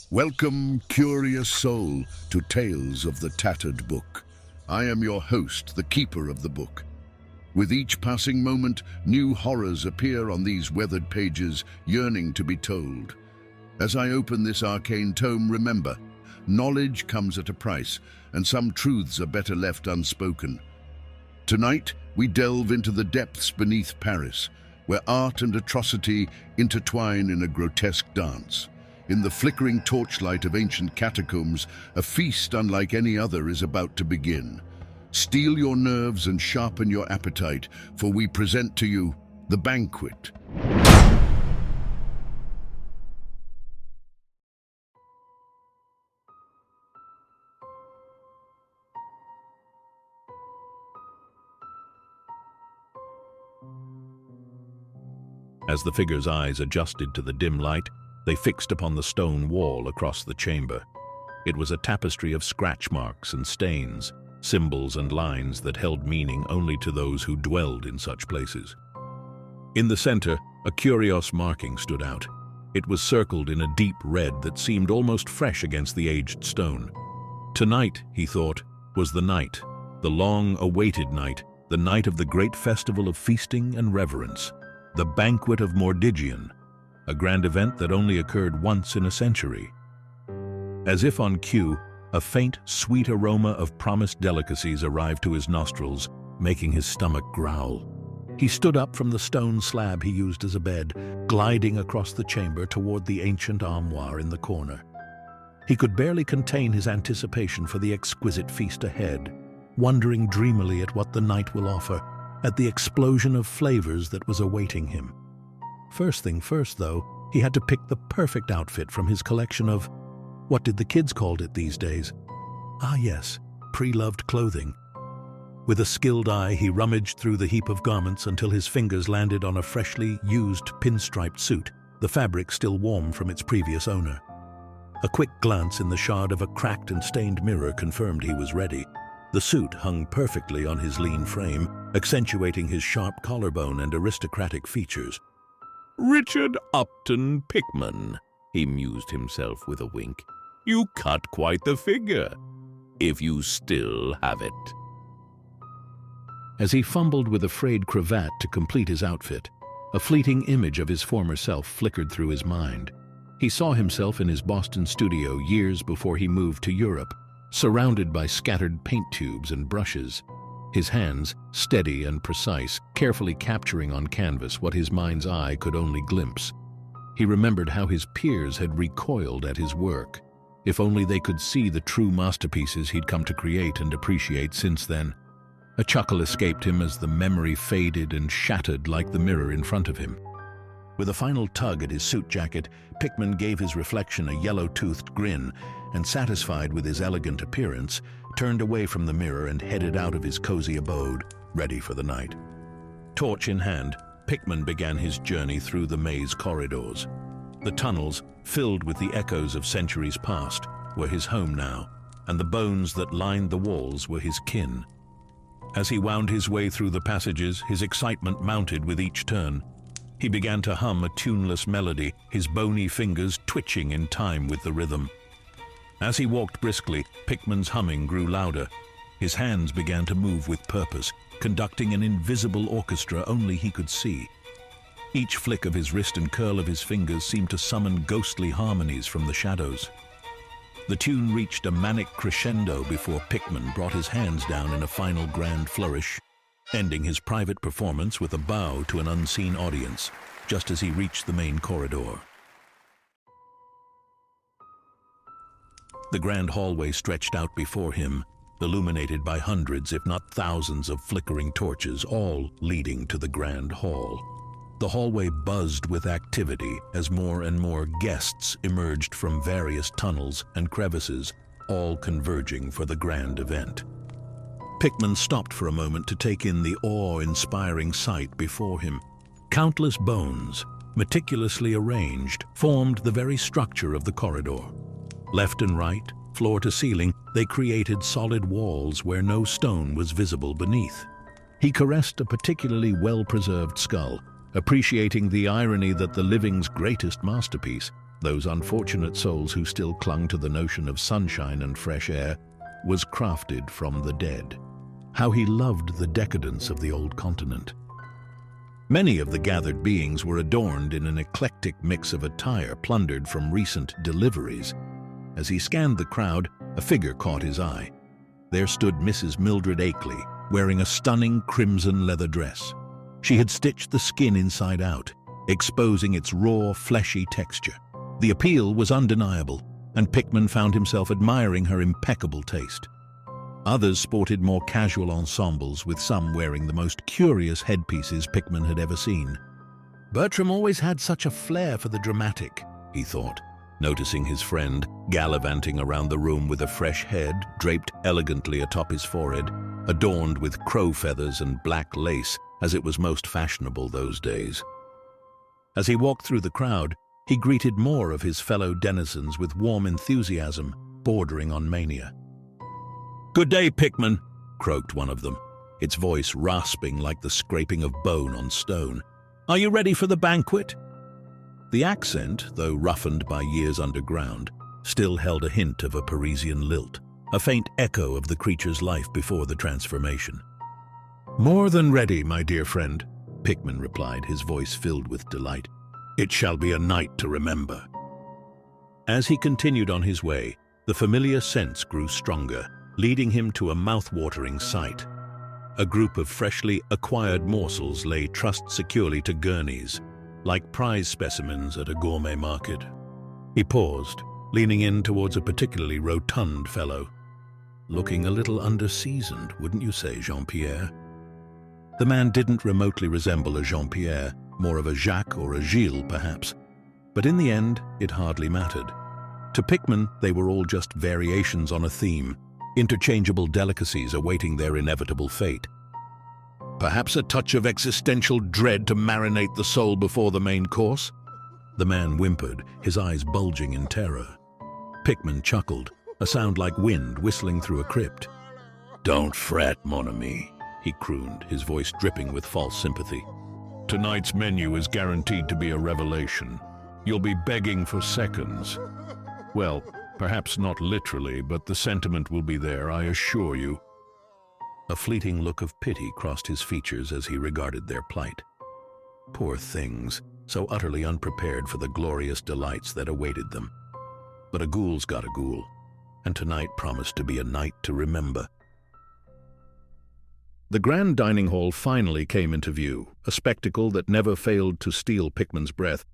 Welcome, curious soul, to Tales of the Tattered Book. I am your host, the keeper of the book. With each passing moment, new horrors appear on these weathered pages, yearning to be told. As I open this arcane tome, remember, knowledge comes at a price, and some truths are better left unspoken. Tonight, we delve into the depths beneath Paris, where art and atrocity intertwine in a grotesque dance. In the flickering torchlight of ancient catacombs, a feast unlike any other is about to begin. Steel your nerves and sharpen your appetite, for we present to you the Banquet. As the figure's eyes adjusted to the dim light, they fixed upon the stone wall across the chamber. It was a tapestry of scratch marks and stains, symbols and lines that held meaning only to those who dwelled in such places. In the center, a curious marking stood out. It was circled in a deep red that seemed almost fresh against the aged stone. Tonight, he thought, was the night, the long-awaited night, the night of the great festival of feasting and reverence, the Banquet of Mordigian, a grand event that only occurred once in a century. As if on cue, a faint, sweet aroma of promised delicacies arrived to his nostrils, making his stomach growl. He stood up from the stone slab he used as a bed, gliding across the chamber toward the ancient armoire in the corner. He could barely contain his anticipation for the exquisite feast ahead, wondering dreamily at what the night will offer, at the explosion of flavors that was awaiting him. First thing first, though, he had to pick the perfect outfit from his collection of, what did the kids call it these days? Ah yes, pre-loved clothing. With a skilled eye, he rummaged through the heap of garments until his fingers landed on a freshly used pinstriped suit, the fabric still warm from its previous owner. A quick glance in the shard of a cracked and stained mirror confirmed he was ready. The suit hung perfectly on his lean frame, accentuating his sharp collarbone and aristocratic features. "Richard Upton Pickman," he mused himself with a wink. "You cut quite the figure, if you still have it." As he fumbled with a frayed cravat to complete his outfit, a fleeting image of his former self flickered through his mind. He saw himself in his Boston studio years before he moved to Europe, surrounded by scattered paint tubes and brushes, his hands steady and precise, carefully capturing on canvas what his mind's eye could only glimpse. He remembered how his peers had recoiled at his work. If only they could see the true masterpieces he'd come to create and appreciate since then. A chuckle escaped him as the memory faded and shattered like the mirror in front of him. With a final tug at his suit jacket, Pickman gave his reflection a yellow-toothed grin and, satisfied with his elegant appearance, turned away from the mirror and headed out of his cozy abode, ready for the night. Torch in hand, Pickman began his journey through the maze corridors. The tunnels, filled with the echoes of centuries past, were his home now, and the bones that lined the walls were his kin. As he wound his way through the passages, his excitement mounted with each turn. He began to hum a tuneless melody, his bony fingers twitching in time with the rhythm. As he walked briskly, Pickman's humming grew louder. His hands began to move with purpose, conducting an invisible orchestra only he could see. Each flick of his wrist and curl of his fingers seemed to summon ghostly harmonies from the shadows. The tune reached a manic crescendo before Pickman brought his hands down in a final grand flourish, ending his private performance with a bow to an unseen audience, just as he reached the main corridor. The grand hallway stretched out before him, illuminated by hundreds, if not thousands, of flickering torches, all leading to the grand hall. The hallway buzzed with activity as more and more guests emerged from various tunnels and crevices, all converging for the grand event. Pickman stopped for a moment to take in the awe-inspiring sight before him. Countless bones, meticulously arranged, formed the very structure of the corridor. Left and right, floor to ceiling, they created solid walls where no stone was visible beneath. He caressed a particularly well-preserved skull, appreciating the irony that the living's greatest masterpiece those unfortunate souls who still clung to the notion of sunshine and fresh air, was crafted from the dead. How he loved the decadence of the old continent. Many of the gathered beings were adorned in an eclectic mix of attire plundered from recent deliveries. As he scanned the crowd, a figure caught his eye. There stood Mrs. Mildred Akeley, wearing a stunning crimson leather dress. She had stitched the skin inside out, exposing its raw, fleshy texture. The appeal was undeniable, and Pickman found himself admiring her impeccable taste. Others sported more casual ensembles, with some wearing the most curious headpieces Pickman had ever seen. Bertram always had such a flair for the dramatic, he thought, noticing his friend gallivanting around the room with a fresh head draped elegantly atop his forehead, adorned with crow feathers and black lace, as it was most fashionable those days. As he walked through the crowd, he greeted more of his fellow denizens with warm enthusiasm, bordering on mania. "Good day, Pickman," croaked one of them, its voice rasping like the scraping of bone on stone. "Are you ready for the banquet?" The accent, though roughened by years underground, still held a hint of a Parisian lilt, a faint echo of the creature's life before the transformation. "More than ready, my dear friend," Pickman replied, his voice filled with delight. "It shall be a night to remember." As he continued on his way, the familiar scents grew stronger, leading him to a mouth-watering sight. A group of freshly acquired morsels lay trussed securely to gurneys, like prize specimens at a gourmet market. He paused, leaning in towards a particularly rotund fellow. "Looking a little under-seasoned, wouldn't you say, Jean-Pierre?" The man didn't remotely resemble a Jean-Pierre, more of a Jacques or a Gilles, perhaps. But in the end, it hardly mattered. To Pickman, they were all just variations on a theme, interchangeable delicacies awaiting their inevitable fate. "Perhaps a touch of existential dread to marinate the soul before the main course?" The man whimpered, his eyes bulging in terror. Pickman chuckled, a sound like wind whistling through a crypt. "Don't fret, mon ami," he crooned, his voice dripping with false sympathy. "Tonight's menu is guaranteed to be a revelation. You'll be begging for seconds. Well, perhaps not literally, but the sentiment will be there, I assure you." A fleeting look of pity crossed his features as he regarded their plight. Poor things, so utterly unprepared for the glorious delights that awaited them. But a ghoul's got a ghoul, and tonight promised to be a night to remember. The grand dining hall finally came into view, a spectacle that never failed to steal Pickman's breath.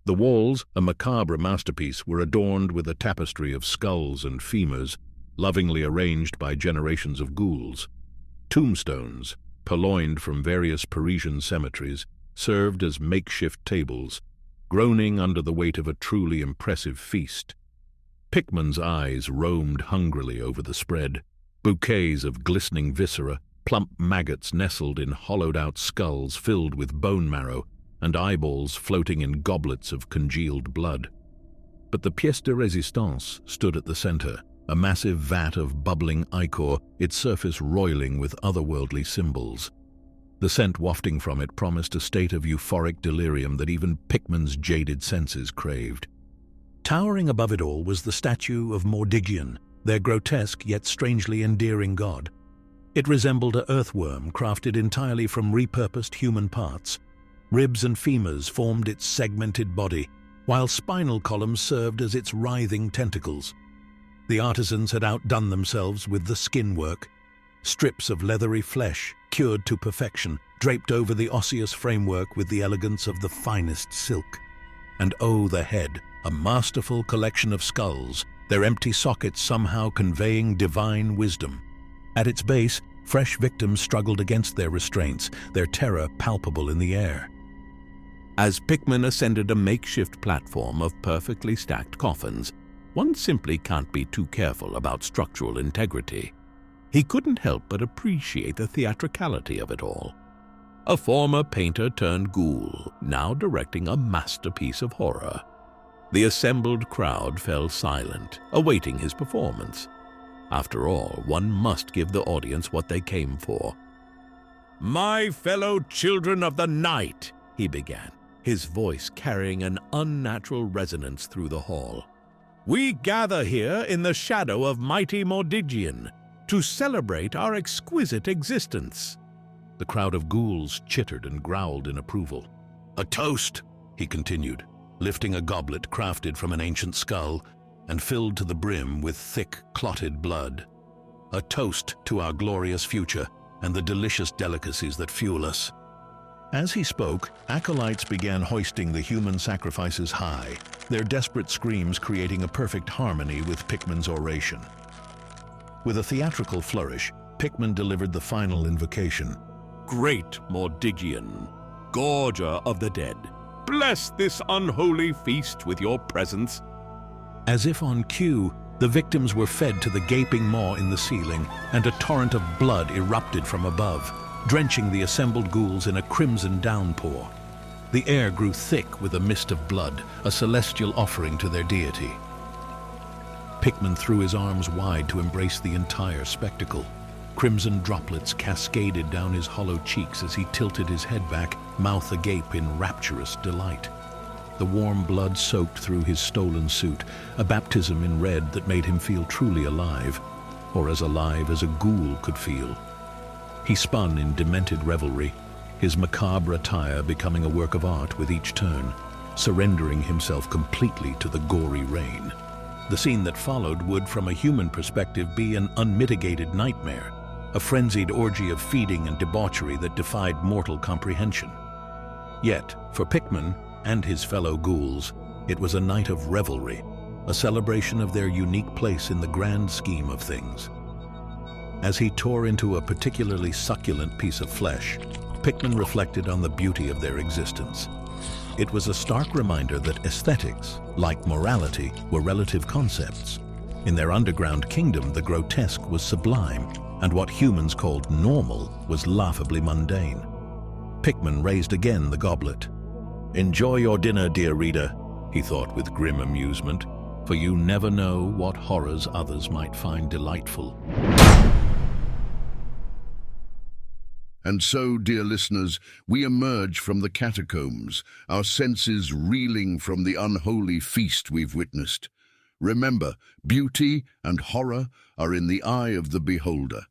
The walls, a macabre masterpiece, were adorned with a tapestry of skulls and femurs, lovingly arranged by generations of ghouls. Tombstones, purloined from various Parisian cemeteries, served as makeshift tables, groaning under the weight of a truly impressive feast. Pickman's eyes roamed hungrily over the spread, bouquets of glistening viscera, plump maggots nestled in hollowed-out skulls filled with bone marrow, and eyeballs floating in goblets of congealed blood. But the pièce de résistance stood at the center, a massive vat of bubbling ichor, its surface roiling with otherworldly symbols. The scent wafting from it promised a state of euphoric delirium that even Pickman's jaded senses craved. Towering above it all was the statue of Mordiggian, their grotesque yet strangely endearing god. It resembled an earthworm crafted entirely from repurposed human parts. Ribs and femurs formed its segmented body, while spinal columns served as its writhing tentacles. The artisans had outdone themselves with the skin work. Strips of leathery flesh, cured to perfection, draped over the osseous framework with the elegance of the finest silk. And oh, the head, a masterful collection of skulls, their empty sockets somehow conveying divine wisdom. At its base, fresh victims struggled against their restraints, their terror palpable in the air. As Pickman ascended a makeshift platform of perfectly stacked coffins, one simply can't be too careful about structural integrity. He couldn't help but appreciate the theatricality of it all. A former painter-turned-ghoul, now directing a masterpiece of horror. The assembled crowd fell silent, awaiting his performance. After all, one must give the audience what they came for. "My fellow children of the night," he began, his voice carrying an unnatural resonance through the hall. "We gather here in the shadow of mighty Mordigian to celebrate our exquisite existence." The crowd of ghouls chittered and growled in approval. "A toast," he continued, lifting a goblet crafted from an ancient skull and filled to the brim with thick, clotted blood. "A toast to our glorious future and the delicious delicacies that fuel us." As he spoke, acolytes began hoisting the human sacrifices high, their desperate screams creating a perfect harmony with Pickman's oration. With a theatrical flourish, Pickman delivered the final invocation. "Great Mordigian, Gorger of the dead, bless this unholy feast with your presence." As if on cue, the victims were fed to the gaping maw in the ceiling, and a torrent of blood erupted from above, drenching the assembled ghouls in a crimson downpour. The air grew thick with a mist of blood, a celestial offering to their deity. Pickman threw his arms wide to embrace the entire spectacle. Crimson droplets cascaded down his hollow cheeks as he tilted his head back, mouth agape in rapturous delight. The warm blood soaked through his stolen suit, a baptism in red that made him feel truly alive, or as alive as a ghoul could feel. He spun in demented revelry, his macabre attire becoming a work of art with each turn, surrendering himself completely to the gory rain. The scene that followed would, from a human perspective, be an unmitigated nightmare, a frenzied orgy of feeding and debauchery that defied mortal comprehension. Yet, for Pickman and his fellow ghouls, it was a night of revelry, a celebration of their unique place in the grand scheme of things. As he tore into a particularly succulent piece of flesh, Pickman reflected on the beauty of their existence. It was a stark reminder that aesthetics, like morality, were relative concepts. In their underground kingdom, the grotesque was sublime, and what humans called normal was laughably mundane. Pickman raised again the goblet. "Enjoy your dinner, dear reader," he thought with grim amusement, "for you never know what horrors others might find delightful." And so, dear listeners, we emerge from the catacombs, our senses reeling from the unholy feast we've witnessed. Remember, beauty and horror are in the eye of the beholder.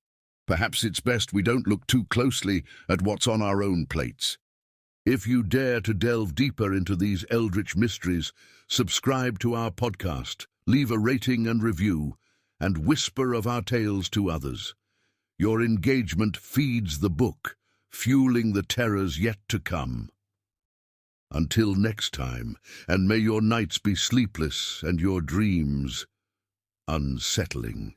Perhaps it's best we don't look too closely at what's on our own plates. If you dare to delve deeper into these eldritch mysteries, subscribe to our podcast, leave a rating and review, and whisper of our tales to others. Your engagement feeds the book, fueling the terrors yet to come. Until next time, and may your nights be sleepless and your dreams unsettling.